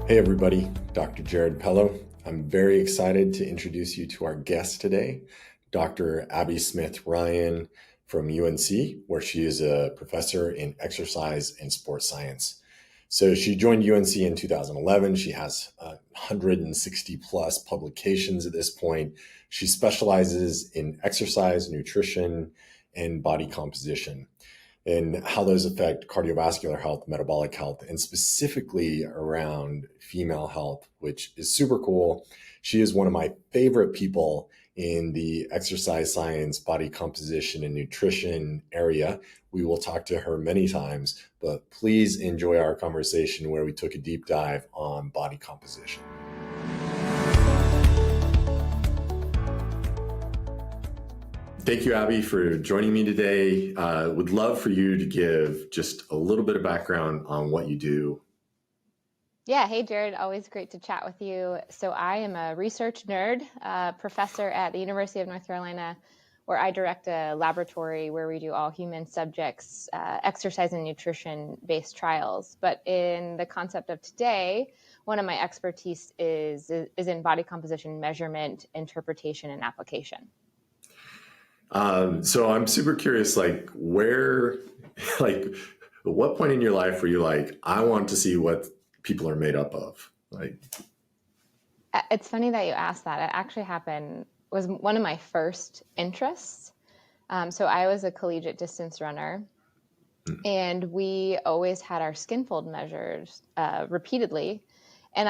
Hey everybody, Dr. Jared Pelo. I'm very excited to introduce you to our guest today, Dr. Abbie Smith-Ryan from UNC, where she is a professor in exercise and sports science. So she joined UNC in 2011. She has 160 plus publications at this point. She specializes in exercise, nutrition, and body composition, and how those affect cardiovascular health, metabolic health, and specifically around female health, which is super cool. She is one of my favorite people in the exercise science, body composition, and nutrition area. We will talk to her many times, but please enjoy our conversation where we took a deep dive on body composition. Thank you, Abbie, for joining me today. Would love for you to give just a little bit of background on what you do. Yeah, hey Jared, always great to chat with you. So I am a research nerd, professor at the University of North Carolina, where I direct a laboratory where we do all human subjects, exercise and nutrition-based trials. But in the concept of today, one of my expertise is in body composition measurement, interpretation, and application. So I'm super curious, at what point in your life were you like, I want to see what people are made up of? It's funny that you asked that. It actually was one of my first interests. So I was a collegiate distance runner, and we always had our skin fold measured repeatedly. And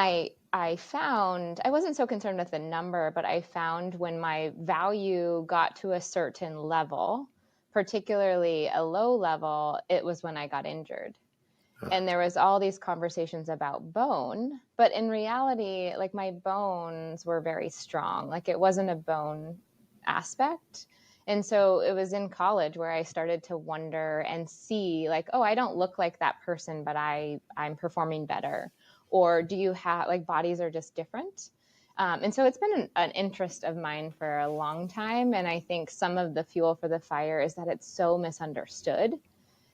I found, I wasn't so concerned with the number, but I found when my value got to a certain level, particularly a low level, it was when I got injured. And there was all these conversations about bone, but in reality, like my bones were very strong. Like it wasn't a bone aspect. And so it was in college where I started to wonder and see like, oh, I don't look like that person, but I'm performing better. Or do you have, like, bodies are just different? And so it's been an interest of mine for a long time. And I think some of the fuel for the fire is that it's so misunderstood.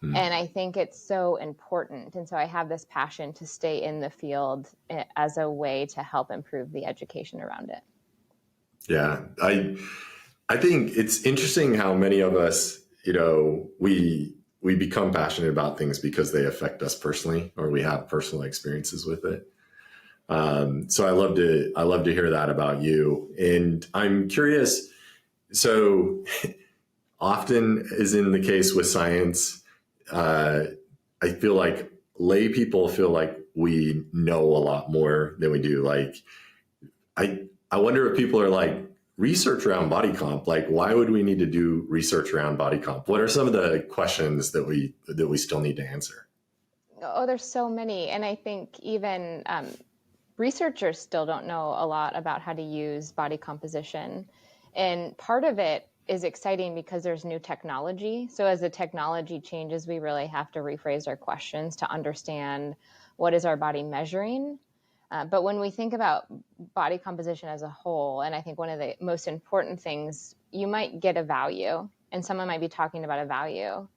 And I think it's so important. And so I have this passion to stay in the field as a way to help improve the education around it. Yeah, I think it's interesting how many of us, we become passionate about things because they affect us personally, or we have personal experiences with it. So I love to hear that about you. And I'm curious. So often, as in the case with science, I feel like lay people feel like we know a lot more than we do. Like, I wonder if people are like, research around body comp, like why would we need to do research around body comp? What are some of the questions that we still need to answer? Oh, there's so many. And I think even researchers still don't know a lot about how to use body composition. And part of it is exciting because there's new technology. So as the technology changes, we really have to rephrase our questions to understand what is our body measuring. But when we think about body composition as a whole, and I think one of the most important things, you might get a value, and someone might be talking about a value,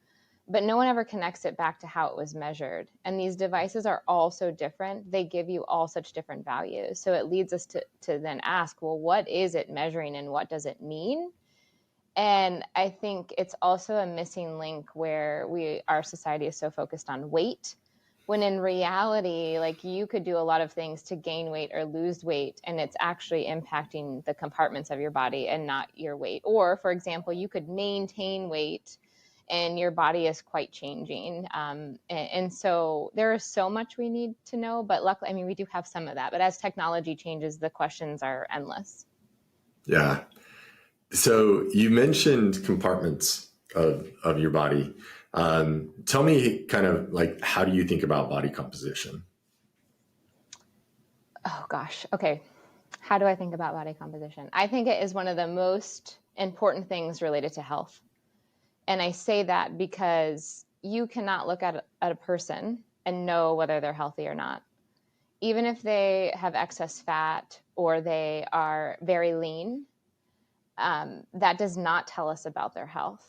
but no one ever connects it back to how it was measured. And these devices are all so different. They give you all such different values. So it leads us to then ask, well, what is it measuring and what does it mean? And I think it's also a missing link where our society is so focused on weight, when in reality, like you could do a lot of things to gain weight or lose weight, and it's actually impacting the compartments of your body and not your weight. Or, for example, you could maintain weight and your body is quite changing. And so there is so much we need to know, but luckily, I mean, we do have some of that. But as technology changes, the questions are endless. Yeah. So you mentioned compartments of your body. Tell me kind of like, how do you think about body composition? Oh, gosh. Okay. How do I think about body composition? I think it is one of the most important things related to health. And I say that because you cannot look at a person and know whether they're healthy or not. Even if they have excess fat or they are very lean, that does not tell us about their health.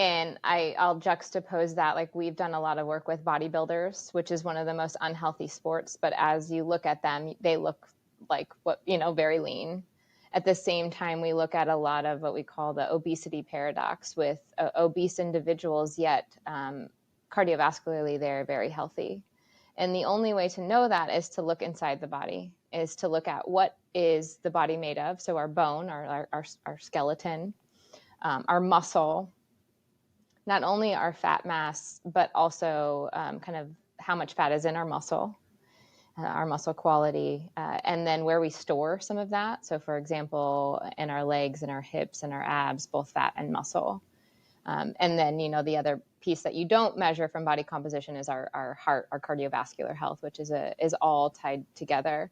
And I'll juxtapose that. Like, we've done a lot of work with bodybuilders, which is one of the most unhealthy sports. But as you look at them, they look like very lean. At the same time, we look at a lot of what we call the obesity paradox with obese individuals, yet cardiovascularly, they're very healthy. And the only way to know that is to look inside the body, is to look at what is the body made of. So our bone, our skeleton, our muscle, not only our fat mass, but also kind of how much fat is in our muscle quality, and then where we store some of that. So for example, in our legs and our hips and our abs, both fat and muscle. And then, the other piece that you don't measure from body composition is our heart, our cardiovascular health, which is all tied together.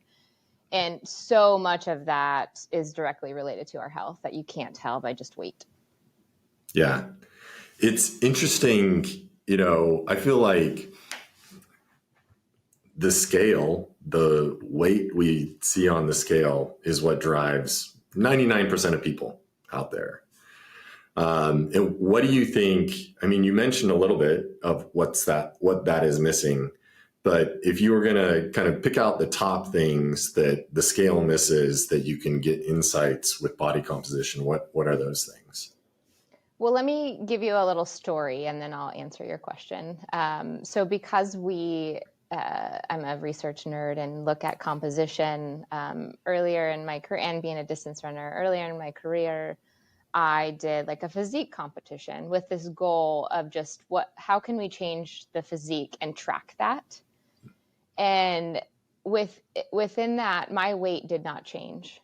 And so much of that is directly related to our health that you can't tell by just weight. Yeah. It's interesting. I feel like the scale, the weight we see on the scale is what drives 99% of people out there. And what do you think? I mean, you mentioned a little bit of what that is missing, but if you were going to kind of pick out the top things that the scale misses that you can get insights with body composition, what are those things? Well, let me give you a little story and then I'll answer your question. So because I'm a research nerd and look at composition earlier in my career, and being a distance runner earlier in my career, I did like a physique competition with this goal of just how can we change the physique and track that? And within that, my weight did not change.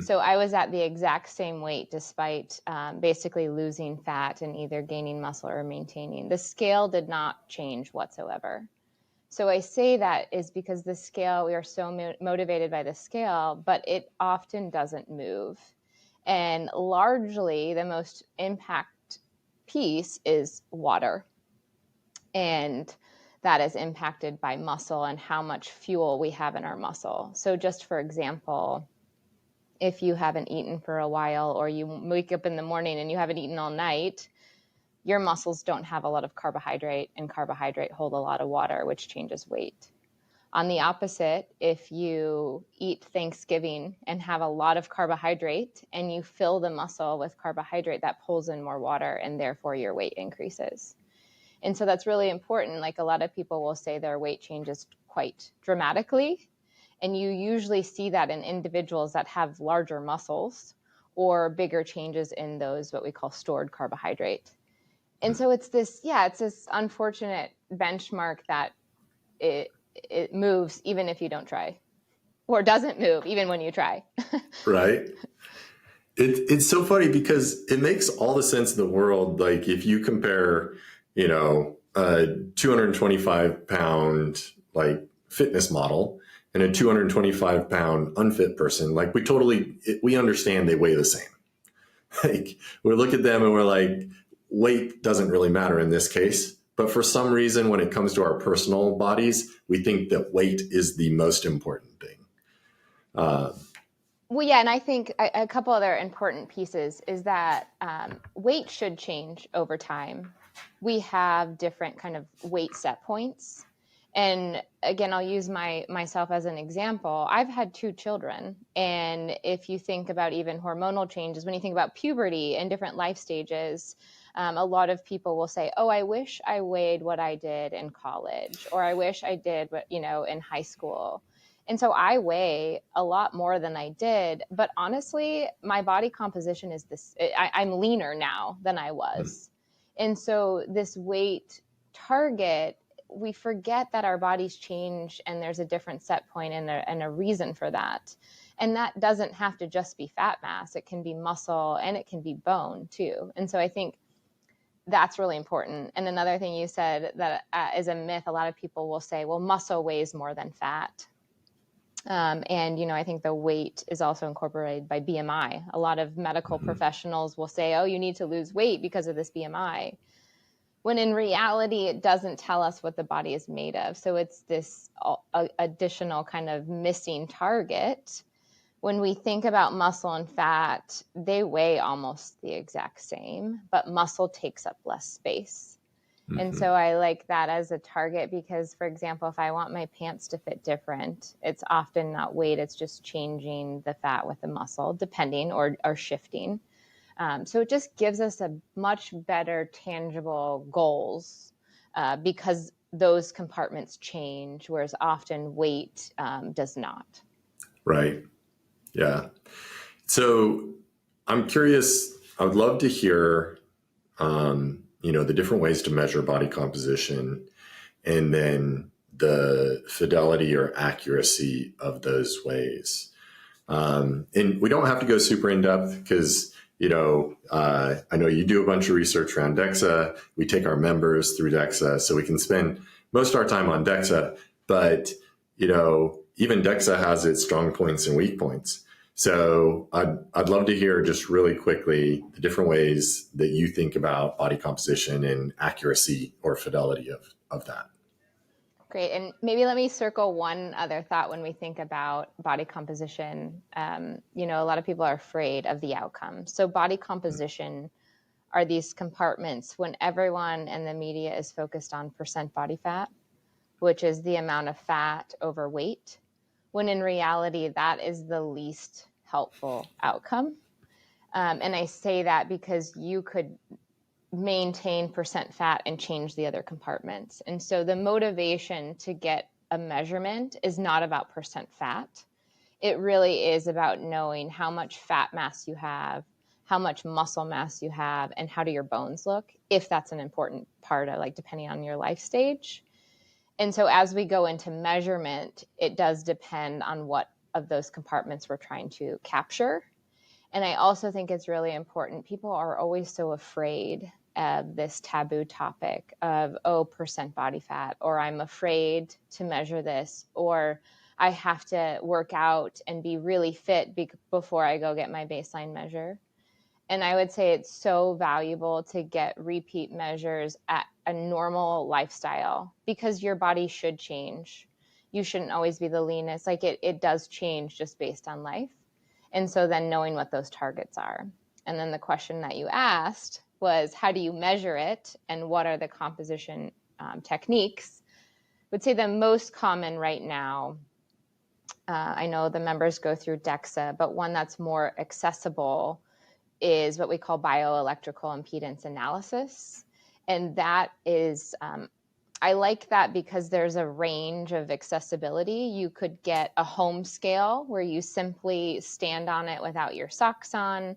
So I was at the exact same weight despite basically losing fat and either gaining muscle or maintaining. The scale did not change whatsoever. So I say that is because the scale, we are so motivated by the scale, but it often doesn't move. And largely the most impact piece is water. And that is impacted by muscle and how much fuel we have in our muscle. So just for example, if you haven't eaten for a while, or you wake up in the morning and you haven't eaten all night, your muscles don't have a lot of carbohydrate, and carbohydrate hold a lot of water, which changes weight. On the opposite, if you eat Thanksgiving and have a lot of carbohydrate and you fill the muscle with carbohydrate, that pulls in more water and therefore your weight increases. And so that's really important. Like, a lot of people will say their weight changes quite dramatically. And you usually see that in individuals that have larger muscles or bigger changes in those, what we call stored carbohydrate. And so it's this unfortunate benchmark that it moves even if you don't try, or doesn't move even when you try. Right. It's so funny because it makes all the sense in the world. Like, if you compare, a 225 pound like fitness model and a 225 pound unfit person, like we understand they weigh the same. Like, we look at them and we're like, weight doesn't really matter in this case. But for some reason, when it comes to our personal bodies, we think that weight is the most important thing. Well, yeah, and I think a couple other important pieces is that weight should change over time. We have different kind of weight set points. And again, I'll use myself as an example. I've had 2 children. And if you think about even hormonal changes, when you think about puberty and different life stages, a lot of people will say, oh, I wish I weighed what I did in college, or I wish I did what, in high school. And so I weigh a lot more than I did. But honestly, my body composition is this. I'm leaner now than I was. And so this weight target, we forget that our bodies change and there's a different set point and a reason for that. And that doesn't have to just be fat mass. It can be muscle and it can be bone too. And so I think that's really important. And another thing you said that is a myth, a lot of people will say, well, muscle weighs more than fat. And, I think the weight is also incorporated by BMI. A lot of medical professionals will say, oh, you need to lose weight because of this BMI. When in reality, it doesn't tell us what the body is made of. So it's this additional kind of missing target. when we think about muscle and fat, they weigh almost the exact same, but muscle takes up less space. And Mm-hmm. so I like that as a target because, for example, if I want my pants to fit different, it's often not weight, it's just changing the fat with the muscle, depending or shifting. So it just gives us a much better tangible goals because those compartments change, whereas often weight does not. Right. Yeah. So I'm curious, I would love to hear, the different ways to measure body composition and then the fidelity or accuracy of those ways. And we don't have to go super in depth because, I know you do a bunch of research around DEXA. We take our members through DEXA, so we can spend most of our time on DEXA. But, even DEXA has its strong points and weak points. So I'd love to hear just really quickly the different ways that you think about body composition and accuracy or fidelity of that. Great. And maybe let me circle one other thought when we think about body composition. A lot of people are afraid of the outcome. So body composition are these compartments when everyone in the media is focused on percent body fat, which is the amount of fat over weight, when in reality, that is the least helpful outcome. And I say that because you could maintain percent fat and change the other compartments. And so the motivation to get a measurement is not about percent fat. It really is about knowing how much fat mass you have, how much muscle mass you have, and how do your bones look, if that's an important part of, depending on your life stage. And so as we go into measurement, it does depend on what of those compartments we're trying to capture. And I also think it's really important. People are always so afraid of this taboo topic of, percent body fat, or I'm afraid to measure this, or I have to work out and be really fit before I go get my baseline measure. And I would say it's so valuable to get repeat measures at a normal lifestyle because your body should change. You shouldn't always be the leanest. It does change just based on life. And so then knowing what those targets are. And then the question that you asked was, how do you measure it? And what are the composition techniques? I would say the most common right now, I know the members go through DEXA, but one that's more accessible is what we call bioelectrical impedance analysis. And that is, I like that because there's a range of accessibility. You could get a home scale where you simply stand on it without your socks on.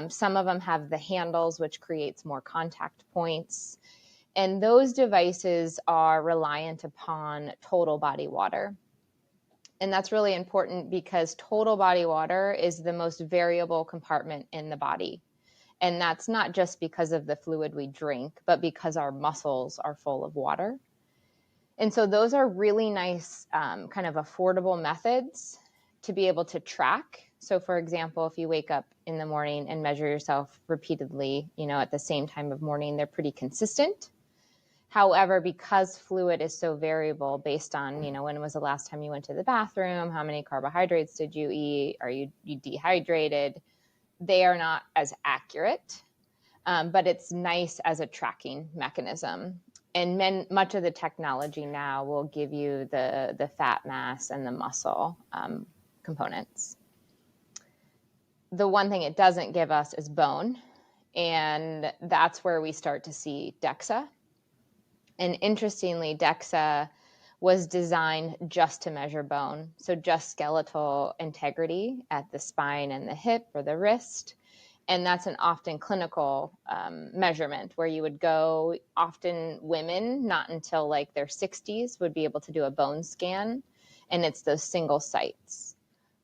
Some of them have the handles, which creates more contact points. And those devices are reliant upon total body water. And that's really important because total body water is the most variable compartment in the body. And that's not just because of the fluid we drink, but because our muscles are full of water. And so those are really nice kind of affordable methods to be able to track. So for example, if you wake up in the morning and measure yourself repeatedly, at the same time of morning, they're pretty consistent. However, because fluid is so variable based on, when was the last time you went to the bathroom, how many carbohydrates did you eat, are you dehydrated, they are not as accurate, but it's nice as a tracking mechanism. And much of the technology now will give you the fat mass and the muscle components. The one thing it doesn't give us is bone, and that's where we start to see DEXA. And interestingly, DEXA was designed just to measure bone, so just skeletal integrity at the spine and the hip or the wrist. And that's an often clinical measurement where you would go, often women, not until their 60s, would be able to do a bone scan, and it's those single sites.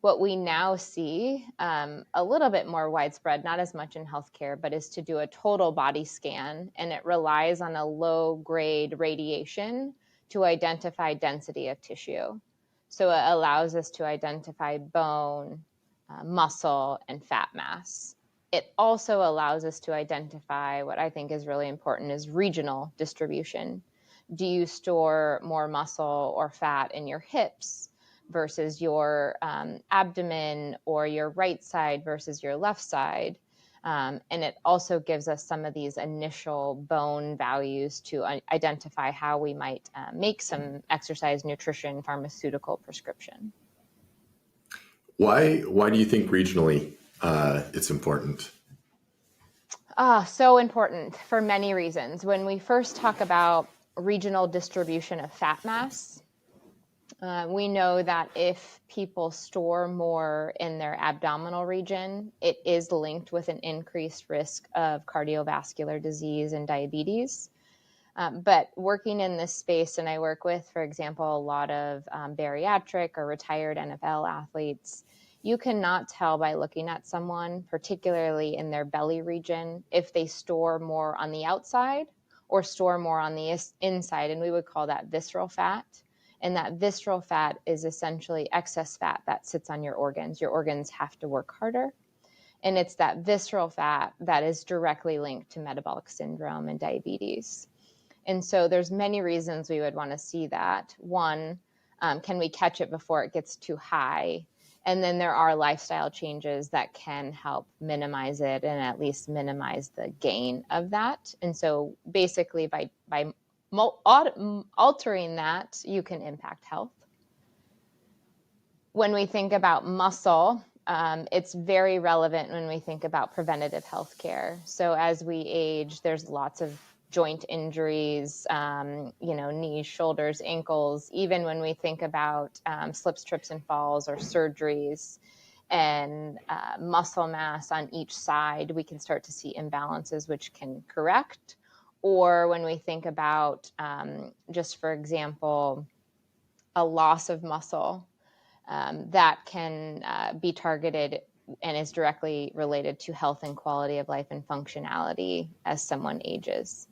What we now see a little bit more widespread, not as much in healthcare, but is to do a total body scan, and it relies on a low-grade radiation to identify density of tissue. So it allows us to identify bone, muscle, and fat mass. It also allows us to identify what I think is really important is regional distribution. Do you store more muscle or fat in your hips versus your abdomen, or your right side versus your left side. And it also gives us some of these initial bone values to identify how we might make some exercise, nutrition, pharmaceutical prescription. Why do you think regionally it's important? So important for many reasons. When we first talk about regional distribution of fat mass, we know that if people store more in their abdominal region, it is linked with an increased risk of cardiovascular disease and diabetes. But working in this space, and I work with, for example, a lot of bariatric or retired NFL athletes, you cannot tell by looking at someone, particularly in their belly region, if they store more on the outside or store more on the inside. And we would call that visceral fat. And that visceral fat is essentially excess fat that sits on your organs. Your organs have to work harder. And it's that visceral fat that is directly linked to metabolic syndrome and diabetes. And so there's many reasons we would want to see that. One, can we catch it before it gets too high? And then there are lifestyle changes that can help minimize it and at least minimize the gain of that. And so basically by altering that, you can impact health. When we think about muscle, it's very relevant when we think about preventative health care. So as we age, there's lots of joint injuries, knees, shoulders, ankles, even when we think about slips, trips, and falls or surgeries and muscle mass on each side, we can start to see imbalances which can correct. Or when we think about, just for example, a loss of muscle that can be targeted and is directly related to health and quality of life and functionality as someone ages.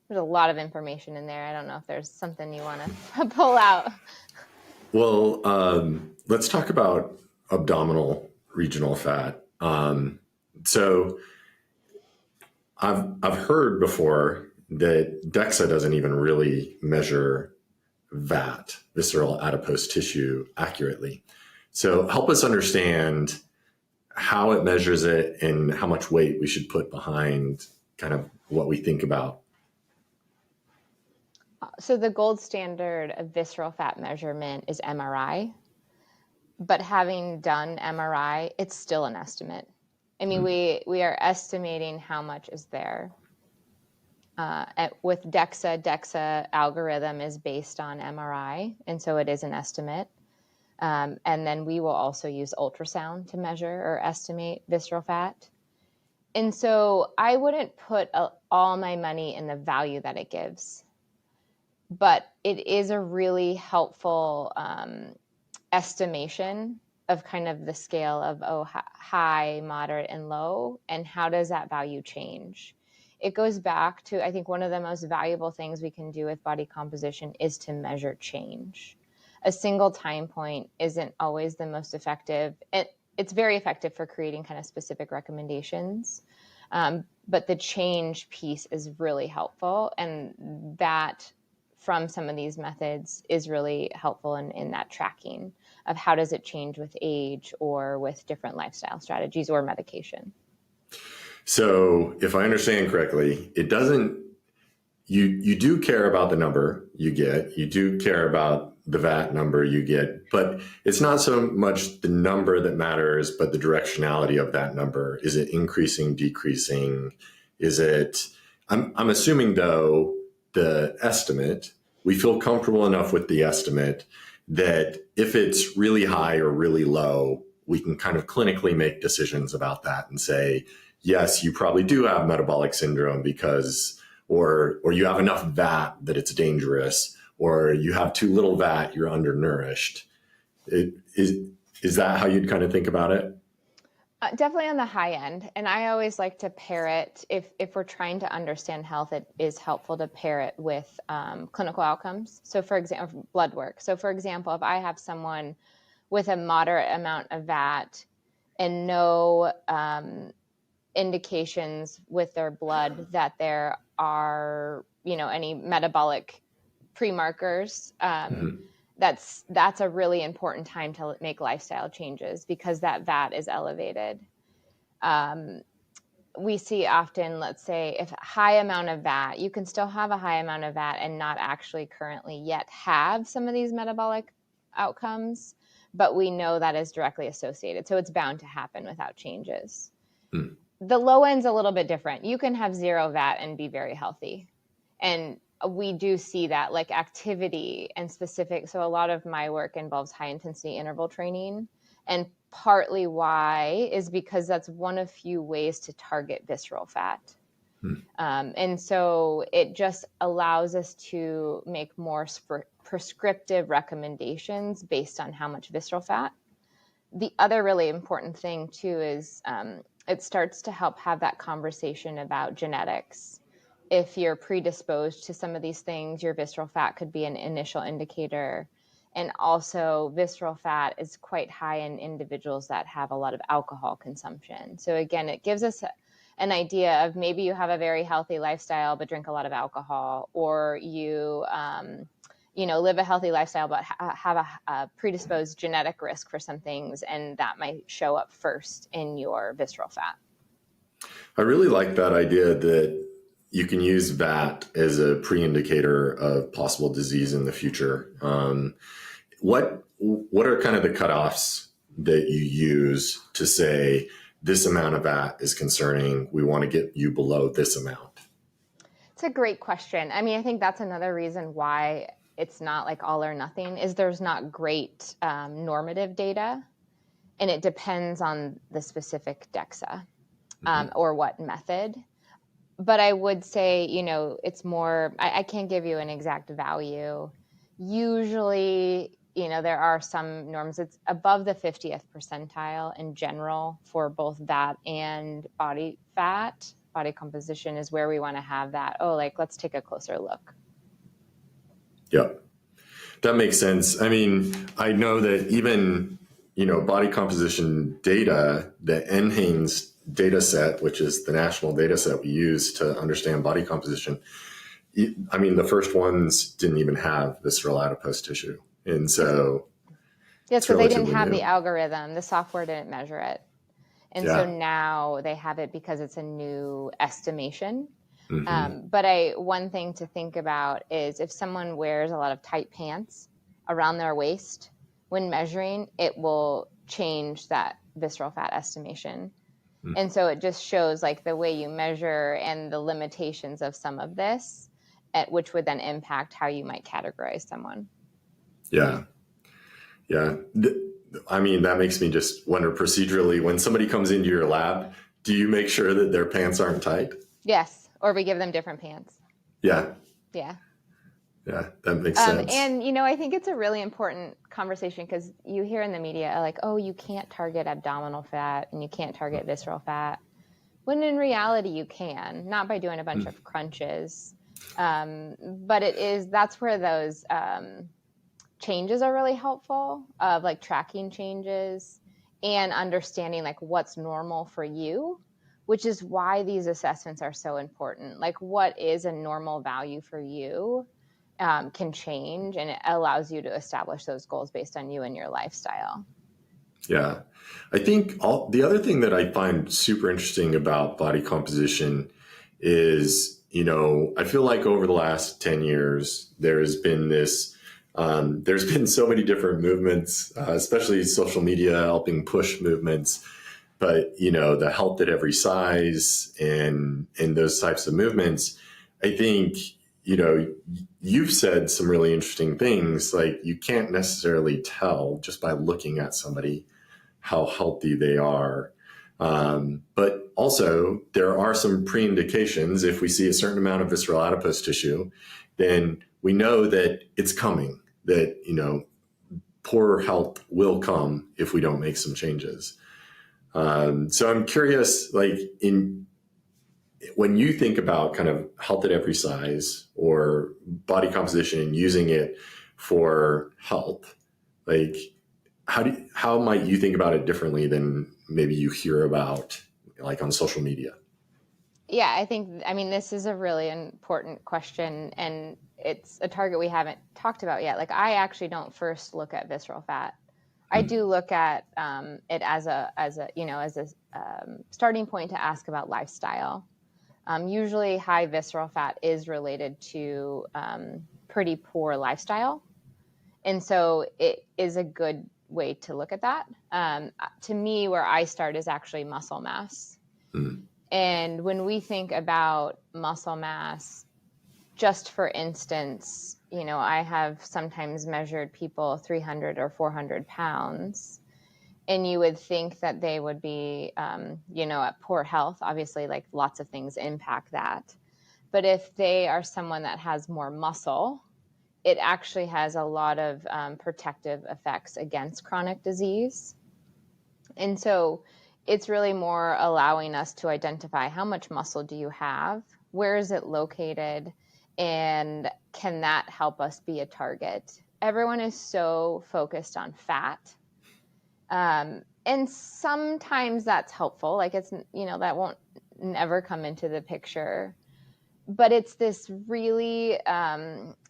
There's a lot of information in there. I don't know if there's something you want to pull out. Well, let's talk about abdominal regional fat. So I've heard before that DEXA doesn't even really measure VAT, visceral adipose tissue, accurately. So help us understand how it measures it and how much weight we should put behind kind of what we think about. So the gold standard of visceral fat measurement is MRI. But having done MRI, it's still an estimate. I mean, we are estimating how much is there. With DEXA algorithm is based on MRI, and so it is an estimate. And then we will also use ultrasound to measure or estimate visceral fat. And so I wouldn't put all my money in the value that it gives. But it is a really helpful estimation of kind of the scale of high, moderate, and low, and how does that value change? It goes back to, I think one of the most valuable things we can do with body composition is to measure change. A single time point isn't always the most effective. It's very effective for creating kind of specific recommendations, but the change piece is really helpful, and that from some of these methods is really helpful in that tracking of how does it change with age or with different lifestyle strategies or medication. So if I understand correctly, it doesn't, you do care about the number you get, you do care about the VAT number you get, but it's not so much the number that matters, but the directionality of that number. Is it increasing, decreasing? Is it, I'm assuming though, the estimate, we feel comfortable enough with the estimate that if it's really high or really low, we can kind of clinically make decisions about that and say, yes, you probably do have metabolic syndrome because, or you have enough VAT that it's dangerous, or you have too little VAT, you're undernourished. Is that how you'd kind of think about it? Definitely on the high end. And I always like to pair it, if we're trying to understand health, it is helpful to pair it with clinical outcomes. So for example, blood work. So for example, if I have someone with a moderate amount of VAT and no indications with their blood that there are, any metabolic pre-markers, that's a really important time to make lifestyle changes because that VAT is elevated. We see often, let's say, if a high amount of VAT, you can still have a high amount of VAT and not actually currently yet have some of these metabolic outcomes, but we know that is directly associated. So it's bound to happen without changes. The low end's a little bit different. You can have zero VAT and be very healthy. And we do see that, like activity and specific. So a lot of my work involves high intensity interval training. And partly why is because that's one of few ways to target visceral fat. And so it just allows us to make more prescriptive recommendations based on how much visceral fat. The other really important thing too is it starts to help have that conversation about genetics. If you're predisposed to some of these things, your visceral fat could be an initial indicator. And also visceral fat is quite high in individuals that have a lot of alcohol consumption. So again, it gives us an idea of maybe you have a very healthy lifestyle, but drink a lot of alcohol, or you, live a healthy lifestyle, but have a predisposed genetic risk for some things. And that might show up first in your visceral fat. I really like that idea that you can use VAT as a pre-indicator of possible disease in the future. What are kind of the cutoffs that you use to say this amount of VAT is concerning? We want to get you below this amount. It's a great question. I mean, I think that's another reason why it's not like all or nothing is there's not great normative data, and it depends on the specific DEXA or what method. But I would say, it's more, I can't give you an exact value. Usually, there are some norms. It's above the 50th percentile in general for both that and body fat. Body composition is where we want to have that. Let's take a closer look. Yeah, that makes sense. I mean, I know that even, body composition data, the NHANES data set, which is the national data set we use to understand body composition, I mean, the first ones didn't even have visceral adipose tissue. And so so they didn't have the algorithm. The software didn't measure it. And so now they have it because it's a new estimation. But one thing to think about is if someone wears a lot of tight pants around their waist, when measuring, it will change that visceral fat estimation. And so it just shows like the way you measure and the limitations of some of this, which would then impact how you might categorize someone. Yeah. I mean, that makes me just wonder procedurally, when somebody comes into your lab, do you make sure that their pants aren't tight? Yes. Or we give them different pants. Yeah. Yeah, that makes sense. And, I think it's a really important conversation because you hear in the media like, oh, you can't target abdominal fat and you can't target visceral fat. When in reality, you can, not by doing a bunch of crunches. But that's where those changes are really helpful of like tracking changes and understanding like what's normal for you, which is why these assessments are so important. Like what is a normal value for you can change, and it allows you to establish those goals based on you and your lifestyle. Yeah. I think the other thing that I find super interesting about body composition is, I feel like over the last 10 years, there's been so many different movements, especially social media helping push movements, but, the health at every size and those types of movements, I think, you've said some really interesting things. Like you can't necessarily tell just by looking at somebody how healthy they are. But also there are some pre-indications. If we see a certain amount of visceral adipose tissue, then we know that it's coming, that, poor health will come if we don't make some changes. So I'm curious, like when you think about kind of health at every size or body composition and using it for health, like how might you think about it differently than maybe you hear about like on social media? Yeah, I mean, this is a really important question, and it's a target we haven't talked about yet. Like, I actually don't first look at visceral fat. I Hmm. do look at it as a starting point to ask about lifestyle. Usually, high visceral fat is related to pretty poor lifestyle, and so it is a good way to look at that. To me, where I start is actually muscle mass. Hmm. And when we think about muscle mass, just for instance, I have sometimes measured people 300 or 400 pounds, and you would think that they would be, at poor health. Obviously, like lots of things impact that. But if they are someone that has more muscle, it actually has a lot of protective effects against chronic disease. And so it's really more allowing us to identify how much muscle do you have, where is it located, and can that help us be a target? Everyone is so focused on fat. And sometimes that's helpful. Like that won't never come into the picture, but it's this really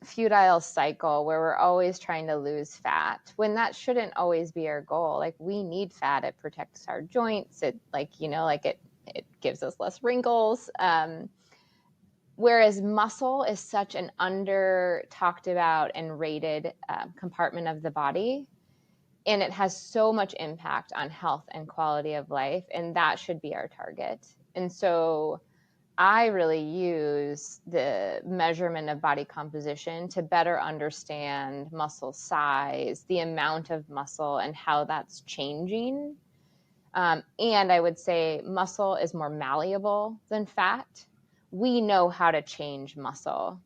futile cycle where we're always trying to lose fat when that shouldn't always be our goal. Like, we need fat. It protects our joints. It gives us less wrinkles. Whereas muscle is such an under talked about and rated compartment of the body, and it has so much impact on health and quality of life, and that should be our target. And so I really use the measurement of body composition to better understand muscle size, the amount of muscle, and how that's changing. And I would say muscle is more malleable than fat. We know how to change muscle.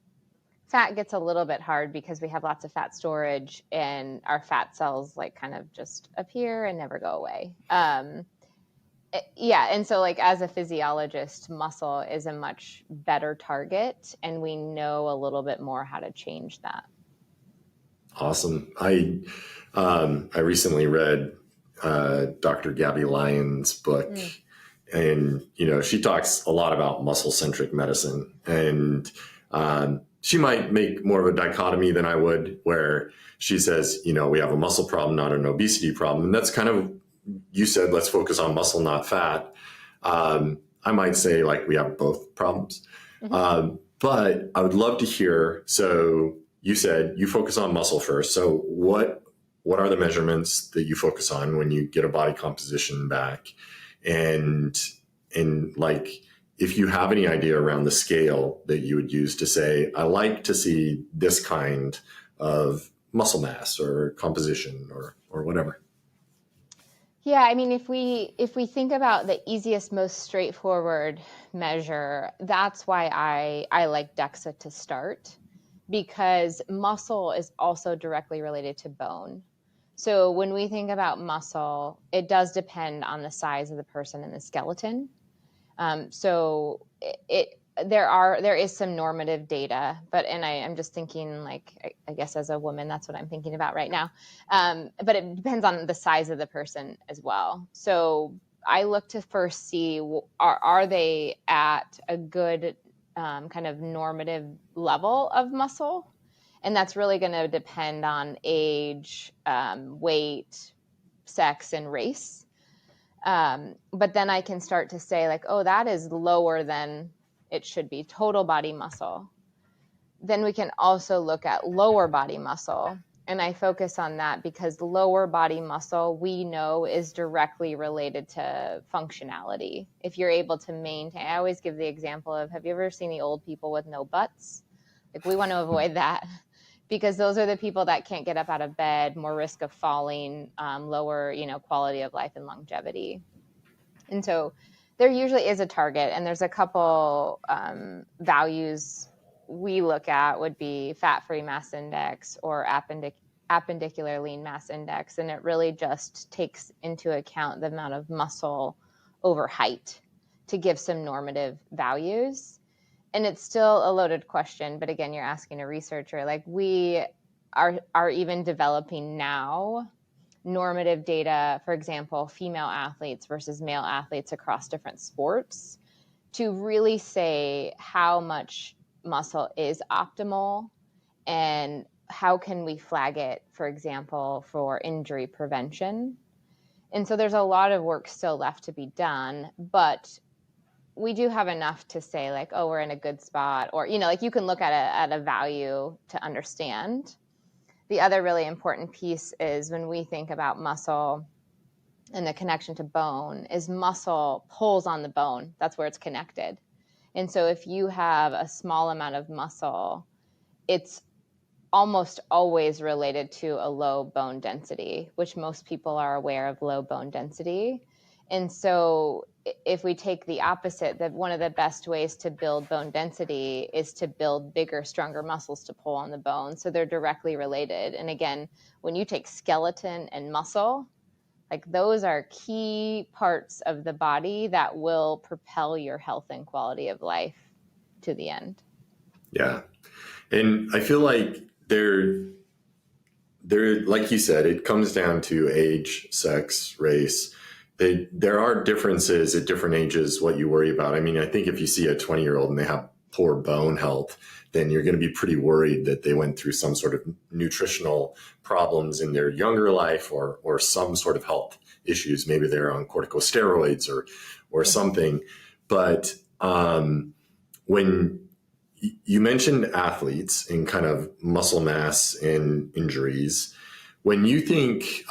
Fat gets a little bit hard because we have lots of fat storage, and our fat cells like kind of just appear and never go away. Yeah, and so like as a physiologist, muscle is a much better target, and we know a little bit more how to change that. Awesome. I recently read Dr. Gabby Lyons' book, Mm. and she talks a lot about muscle centric medicine, and she might make more of a dichotomy than I would, where she says, we have a muscle problem, not an obesity problem, and that's kind of, you said, let's focus on muscle, not fat. I might say like we have both problems, Mm-hmm. but I would love to hear. So you said you focus on muscle first. So what are the measurements that you focus on when you get a body composition back? And like, if you have any idea around the scale that you would use to say, I like to see this kind of muscle mass or composition or whatever. Yeah, I mean, if we think about the easiest, most straightforward measure, that's why I like DEXA to start, because muscle is also directly related to bone. So when we think about muscle, it does depend on the size of the person and the skeleton. So there is some normative data, I'm just thinking, like, I guess as a woman, that's what I'm thinking about right now. But it depends on the size of the person as well. So I look to first see, are they at a good kind of normative level of muscle? And that's really going to depend on age, weight, sex, and race. But then I can start to say, like, oh, that is lower than it should be, total body muscle. Then we can also look at lower body muscle. And I focus on that because lower body muscle, we know, is directly related to functionality. If you're able to maintain, I always give the example of, have you ever seen the old people with no butts? Like, we want to avoid that, because those are the people that can't get up out of bed, more risk of falling, lower, quality of life and longevity. And so there usually is a target, and there's a couple values we look at, would be fat-free mass index or appendicular lean mass index. And it really just takes into account the amount of muscle over height to give some normative values. And it's still a loaded question, but again, you're asking a researcher. Like, we are even developing now normative data, for example, female athletes versus male athletes across different sports, to really say how much muscle is optimal and how can we flag it, for example, for injury prevention. And so there's a lot of work still left to be done, but we do have enough to say like, oh, we're in a good spot, or, you know, like you can look at a value to understand. The other really important piece is when we think about muscle and the connection to bone is muscle pulls on the bone. That's where it's connected. And so if you have a small amount of muscle, it's almost always related to a low bone density, which most people are aware of low bone density. And so if we take the opposite, that one of the best ways to build bone density is to build bigger, stronger muscles to pull on the bone. So they're directly related. And again, when you take skeleton and muscle, like those are key parts of the body that will propel your health and quality of life to the end. Yeah. And I feel like there, like you said, it comes down to age, sex, race. There are differences at different ages, what you worry about. I mean, I think if you see a 20-year-old and they have poor bone health, then you're going to be pretty worried that they went through some sort of nutritional problems in their younger life or some sort of health issues. Maybe they're on corticosteroids or something. But when you mentioned athletes and kind of muscle mass and injuries, when you think,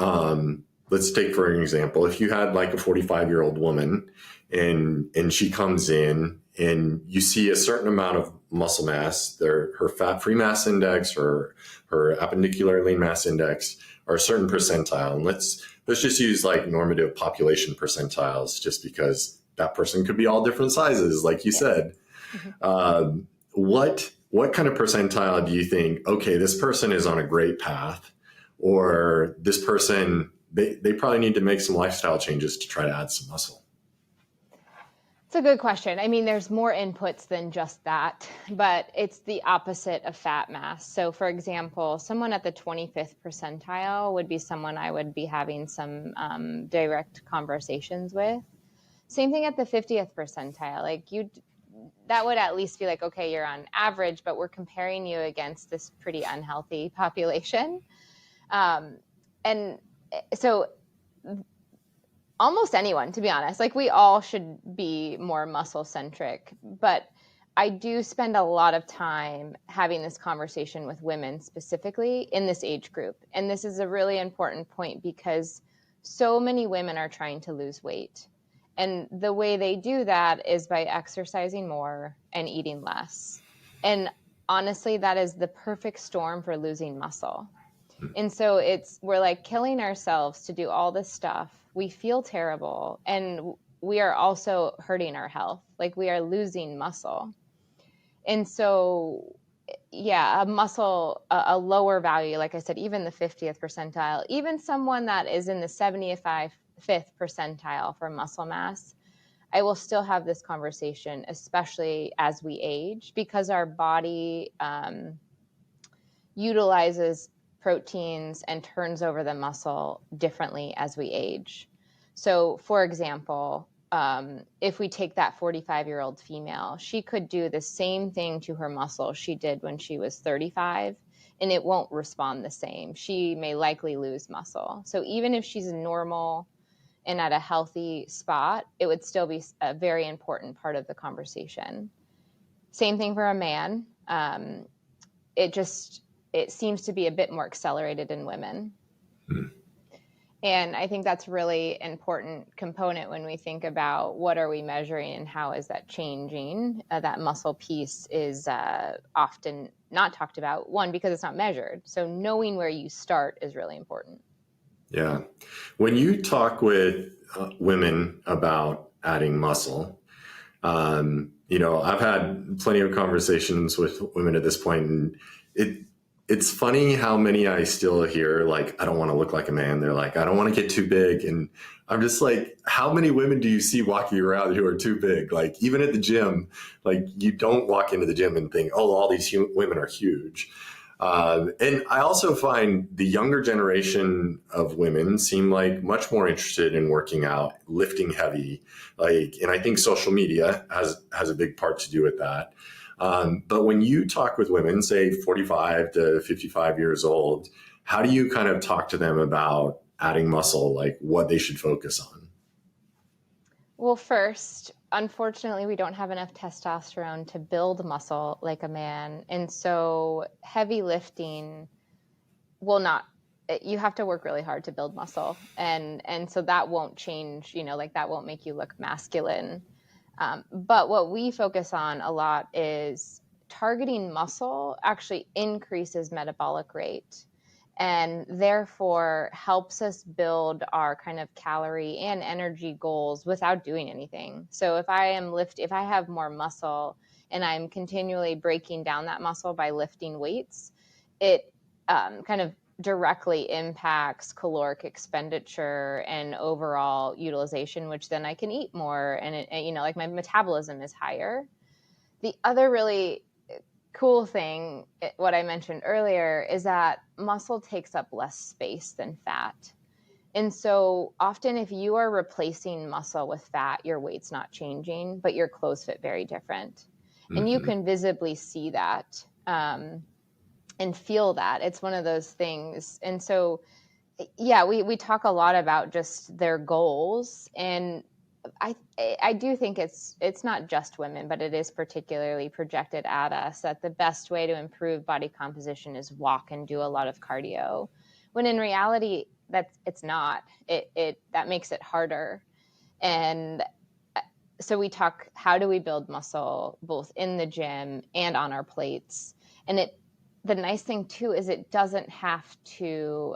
let's take for an example, if you had like a 45-year-old woman and she comes in and you see a certain amount of muscle mass, her fat-free mass index or her appendicular lean mass index are a certain percentile. And let's just use like normative population percentiles, just because that person could be all different sizes, like you said. Mm-hmm. What kind of percentile do you think, okay, this person is on a great path, or this person, they probably need to make some lifestyle changes to try to add some muscle? It's a good question. I mean, there's more inputs than just that, but it's the opposite of fat mass. So for example, someone at the 25th percentile would be someone I would be having some direct conversations with. Same thing at the 50th percentile. Like that would at least be like, okay, you're on average, but we're comparing you against this pretty unhealthy population. And so almost anyone, to be honest, like we all should be more muscle centric, but I do spend a lot of time having this conversation with women specifically in this age group. And this is a really important point because so many women are trying to lose weight. And the way they do that is by exercising more and eating less. And honestly, that is the perfect storm for losing muscle. And so we're like killing ourselves to do all this stuff. We feel terrible. And we are also hurting our health. Like we are losing muscle. And so, yeah, a lower value, like I said, even the 50th percentile, even someone that is in the 75th percentile for muscle mass, I will still have this conversation, especially as we age, because our body utilizes proteins and turns over the muscle differently as we age. So for example, if we take that 45-year-old female, she could do the same thing to her muscle she did when she was 35, and it won't respond the same. She may likely lose muscle. So even if she's normal and at a healthy spot, it would still be a very important part of the conversation. Same thing for a man. It seems to be a bit more accelerated in women. And I think that's really important component when we think about what are we measuring and how is that changing. That muscle piece is often not talked about, one, because it's not measured. So knowing where you start is really important. Yeah. When you talk with women about adding muscle, I've had plenty of conversations with women at this point, and it's funny how many I still hear, like, I don't want to look like a man. They're like, I don't want to get too big. And I'm just like, how many women do you see walking around who are too big? Like, even at the gym, like, you don't walk into the gym and think, oh, all these women are huge. And I also find the younger generation of women seem like much more interested in working out, lifting heavy. And I think social media has a big part to do with that. But when you talk with women, say 45 to 55 years old, how do you kind of talk to them about adding muscle, like what they should focus on? Well, first, unfortunately, we don't have enough testosterone to build muscle like a man. And so heavy lifting will not, you have to work really hard to build muscle. And so that won't change, like that won't make you look masculine. But what we focus on a lot is targeting muscle actually increases metabolic rate and therefore helps us build our kind of calorie and energy goals without doing anything. So if I have more muscle and I'm continually breaking down that muscle by lifting weights, it kind of directly impacts caloric expenditure and overall utilization, which then I can eat more and like my metabolism is higher. The other really cool thing, what I mentioned earlier, is that muscle takes up less space than fat. And so often if you are replacing muscle with fat, your weight's not changing, but your clothes fit very different. And you can visibly see that and feel that. It's one of those things. And so, yeah, we talk a lot about just their goals. And I do think it's not just women, but it is particularly projected at us that the best way to improve body composition is walk and do a lot of cardio, when in reality it's not. That makes it harder. And so we talk, how do we build muscle both in the gym and on our plates? And the nice thing too is it doesn't have to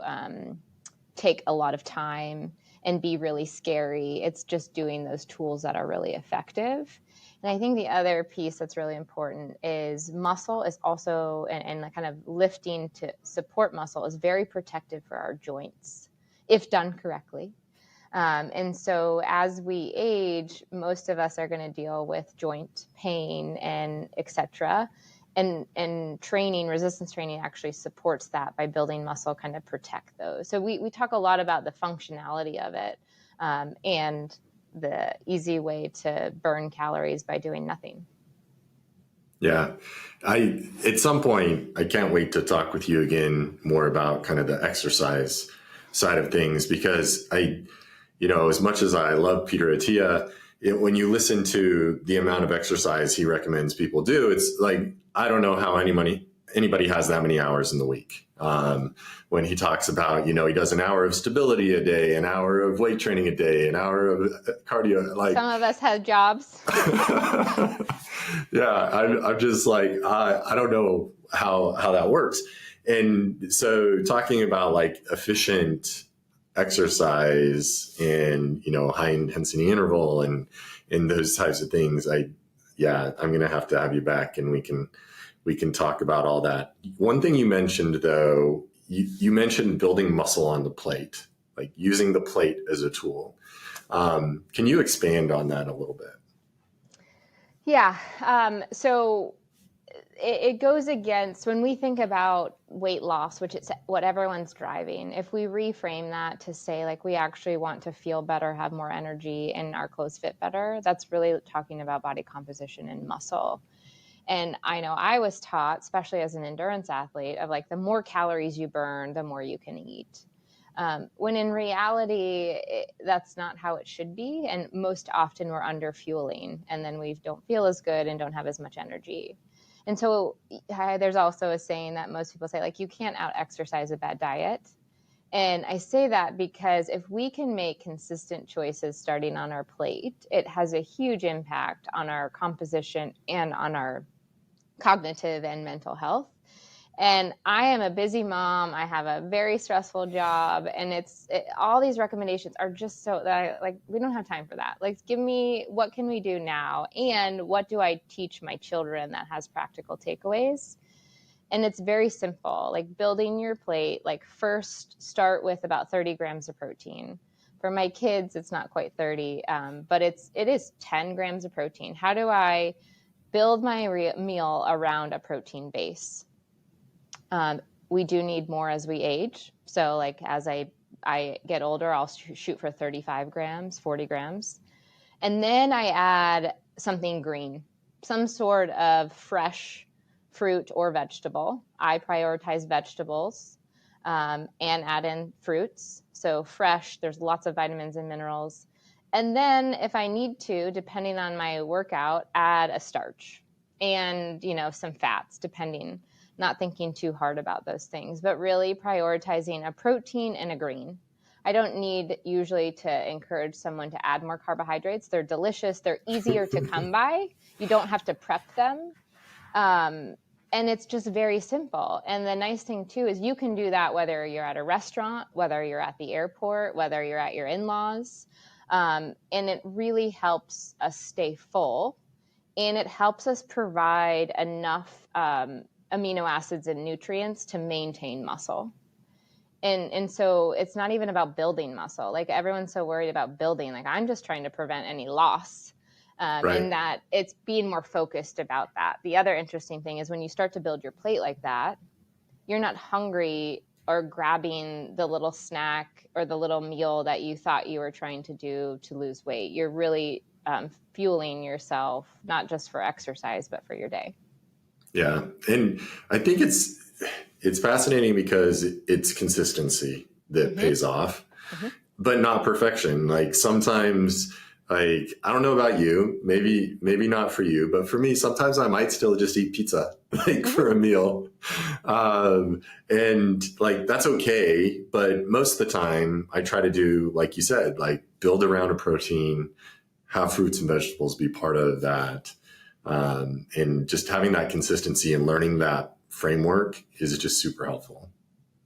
take a lot of time and be really scary. It's just doing those tools that are really effective. And I think the other piece that's really important is muscle is also, and the kind of lifting to support muscle is very protective for our joints if done correctly. And so as we age, most of us are going to deal with joint pain and et cetera. And training, resistance training actually supports that by building muscle, kind of protect those. So we talk a lot about the functionality of it and the easy way to burn calories by doing nothing. Yeah. At some point, I can't wait to talk with you again more about kind of the exercise side of things, because as much as I love Peter Attia, when you listen to the amount of exercise he recommends people do, it's like, I don't know how anybody has that many hours in the week. When he talks about, he does an hour of stability a day, an hour of weight training a day, an hour of cardio. Like some of us have jobs. Yeah, I'm just like, I don't know how that works. And so talking about like efficient exercise and, high intensity interval and those types of things, I'm going to have you back and we can talk about all that. One thing you mentioned though, you mentioned building muscle on the plate, like using the plate as a tool. Can you expand on that a little bit? Yeah. So it goes against, when we think about weight loss, which is what everyone's driving, if we reframe that to say, like, we actually want to feel better, have more energy, and our clothes fit better, that's really talking about body composition and muscle. And I know I was taught, especially as an endurance athlete, of like, the more calories you burn, the more you can eat. When in reality, that's not how it should be. And most often we're under fueling, and then we don't feel as good and don't have as much energy. And so there's also a saying that most people say, like, you can't out exercise a bad diet. And I say that because if we can make consistent choices starting on our plate, it has a huge impact on our composition and on our cognitive and mental health. And I am a busy mom. I have a very stressful job, and all these recommendations are just so that we don't have time for that. Like, give me, what can we do now? And what do I teach my children that has practical takeaways? And it's very simple, like building your plate, like first start with about 30 grams of protein. For my kids, it's not quite 30, but it is 10 grams of protein. How do I build my meal around a protein base? We do need more as we age. So like as I get older, I'll shoot for 35 grams, 40 grams. And then I add something green, some sort of fresh fruit or vegetable. I prioritize vegetables and add in fruits. So fresh, there's lots of vitamins and minerals. And then if I need to, depending on my workout, add a starch and, some fats, depending, not thinking too hard about those things, but really prioritizing a protein and a green. I don't need usually to encourage someone to add more carbohydrates. They're delicious. They're easier to come by. You don't have to prep them. And it's just very simple. And the nice thing too is you can do that whether you're at a restaurant, whether you're at the airport, whether you're at your in-laws. And it really helps us stay full. And it helps us provide enough amino acids and nutrients to maintain muscle. And so it's not even about building muscle. Like everyone's so worried about building. Like I'm just trying to prevent any loss. Right. And that it's being more focused about that. The other interesting thing is when you start to build your plate like that, you're not hungry or grabbing the little snack or the little meal that you thought you were trying to do to lose weight. You're really fueling yourself, not just for exercise, but for your day. Yeah. And I think it's fascinating because it's consistency that pays off, but not perfection. Like sometimes, like, I don't know about you, maybe not for you, but for me, sometimes I might still just eat pizza, like for a meal. And like, that's okay. But most of the time I try to do, like you said, like build around a protein, have fruits and vegetables be part of that. And just having that consistency and learning that framework is just super helpful.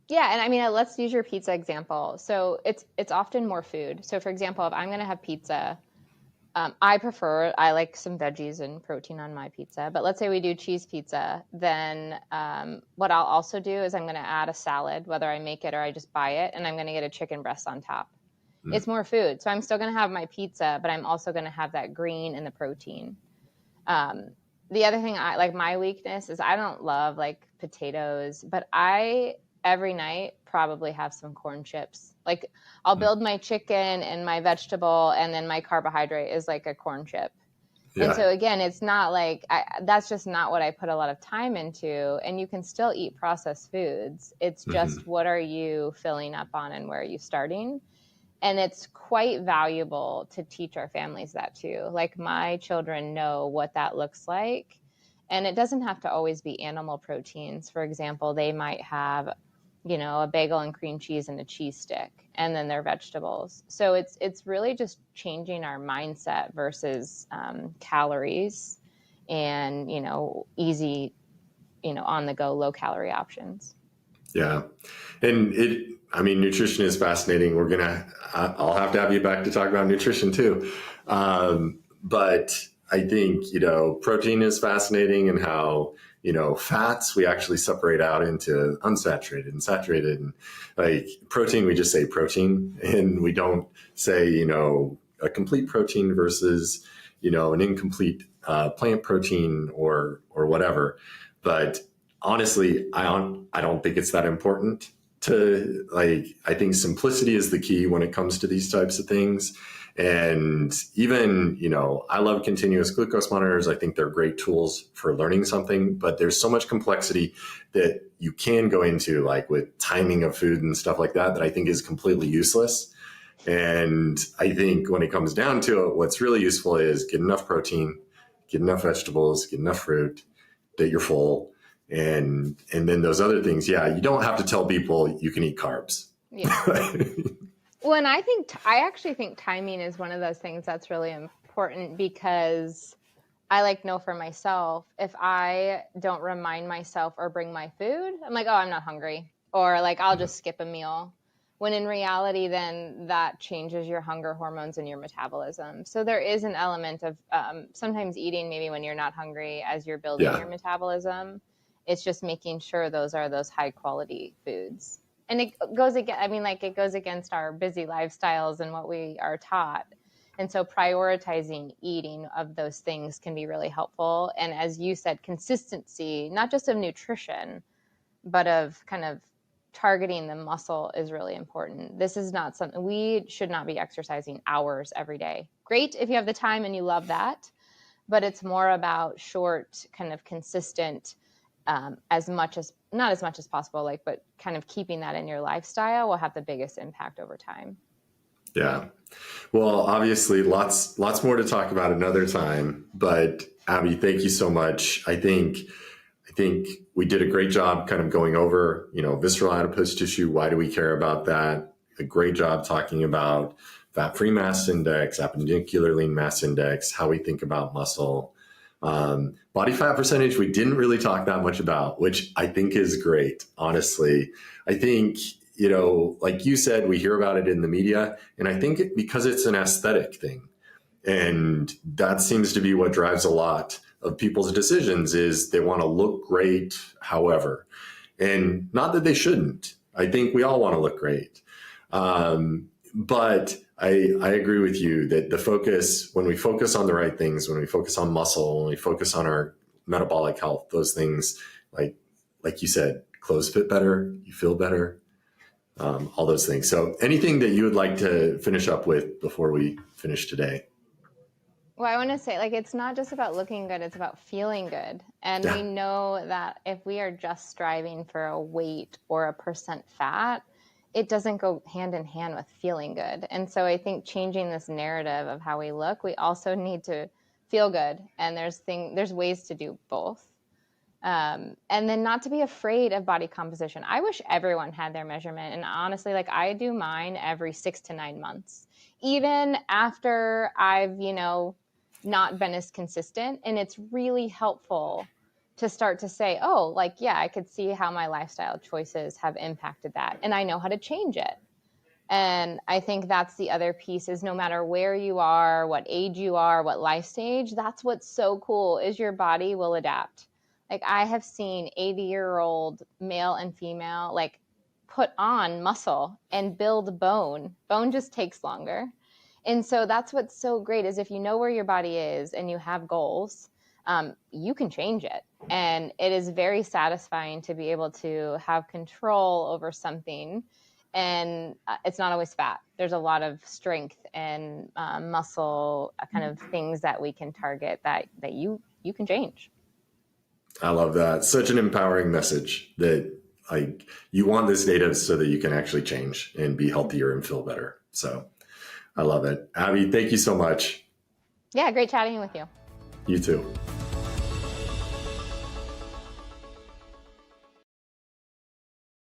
Yeah, and I mean, let's use your pizza example. So it's often more food. So for example, if I'm going to have pizza, I like some veggies and protein on my pizza. But let's say we do cheese pizza, then what I'll also do is I'm going to add a salad, whether I make it or I just buy it, and I'm going to get a chicken breast on top. It's more food. So I'm still going to have my pizza, but I'm also going to have that green and the protein. The other thing my weakness is I don't love like potatoes, but I every night probably have some corn chips. Like I'll build my chicken and my vegetable and then my carbohydrate is like a corn chip. Yeah. And so again, it's not like that's just not what I put a lot of time into. And you can still eat processed foods. It's just what are you filling up on and where are you starting? And it's quite valuable to teach our families that too. Like my children know what that looks like. And it doesn't have to always be animal proteins. For example, they might have, a bagel and cream cheese and a cheese stick, and then their vegetables. So it's really just changing our mindset versus calories and, easy, on the go, low calorie options. Yeah. And nutrition is fascinating. I'll have to have you back to talk about nutrition too. But I think, protein is fascinating and how, fats we actually separate out into unsaturated and saturated. And like protein, we just say protein and we don't say, a complete protein versus, an incomplete plant protein or whatever. But honestly, I don't think it's that important to I think simplicity is the key when it comes to these types of things. And even, I love continuous glucose monitors. I think they're great tools for learning something, but there's so much complexity that you can go into with timing of food and stuff like that I think is completely useless. And I think when it comes down to it, what's really useful is get enough protein, get enough vegetables, get enough fruit that you're full. And then those other things, you don't have to tell people you can eat carbs. Yeah. Well, and I actually think timing is one of those things that's really important because I know for myself, if I don't remind myself or bring my food, I'm like, oh, I'm not hungry. Or I'll just skip a meal. When in reality, then that changes your hunger hormones and your metabolism. So there is an element of sometimes eating maybe when you're not hungry as you're building your metabolism. It's just making sure those are those high quality foods. And it goes against our busy lifestyles and what we are taught. And so prioritizing eating of those things can be really helpful. And as you said, consistency, not just of nutrition, but of kind of targeting the muscle is really important. This is not something, we should not be exercising hours every day. Great if you have the time and you love that, but it's more about short, kind of consistent, not as much as possible, like, but kind of keeping that in your lifestyle will have the biggest impact over time. Yeah. Well, obviously lots more to talk about another time, but Abbie, thank you so much. I think we did a great job kind of going over, visceral adipose tissue. Why do we care about that? A great job talking about fat-free mass index, appendicular lean mass index, how we think about muscle. Body fat percentage, we didn't really talk that much about, which I think is great. Honestly, I think, like you said, we hear about it in the media, and I think because it's an aesthetic thing, and that seems to be what drives a lot of people's decisions, is they want to look great, however, and not that they shouldn't. I think we all want to look great. But I agree with you that the focus, when we focus on the right things, when we focus on muscle, when we focus on our metabolic health, those things, like you said, clothes fit better, you feel better, all those things. So anything that you would like to finish up with before we finish today? Well, I want to say, it's not just about looking good, it's about feeling good. And we know that if we are just striving for a weight or a percent fat, it doesn't go hand in hand with feeling good. And so I think changing this narrative of how we look, we also need to feel good. And there's ways to do both. And then not to be afraid of body composition. I wish everyone had their measurement. And honestly, I do mine every 6 to 9 months, even after I've, not been as consistent. And it's really helpful to start to say, oh, I could see how my lifestyle choices have impacted that. And I know how to change it. And I think that's the other piece, is no matter where you are, what age you are, what life stage, that's what's so cool, is your body will adapt. I have seen 80-year-old male and female, put on muscle and build bone. Bone just takes longer. And so that's what's so great, is if you know where your body is and you have goals, you can change it. And it is very satisfying to be able to have control over something. And it's not always fat. There's a lot of strength and muscle kind of things that we can target that you can change. I love that. Such an empowering message that you want this data so that you can actually change and be healthier and feel better. So I love it. Abbie, thank you so much. Yeah, great chatting with you. You too.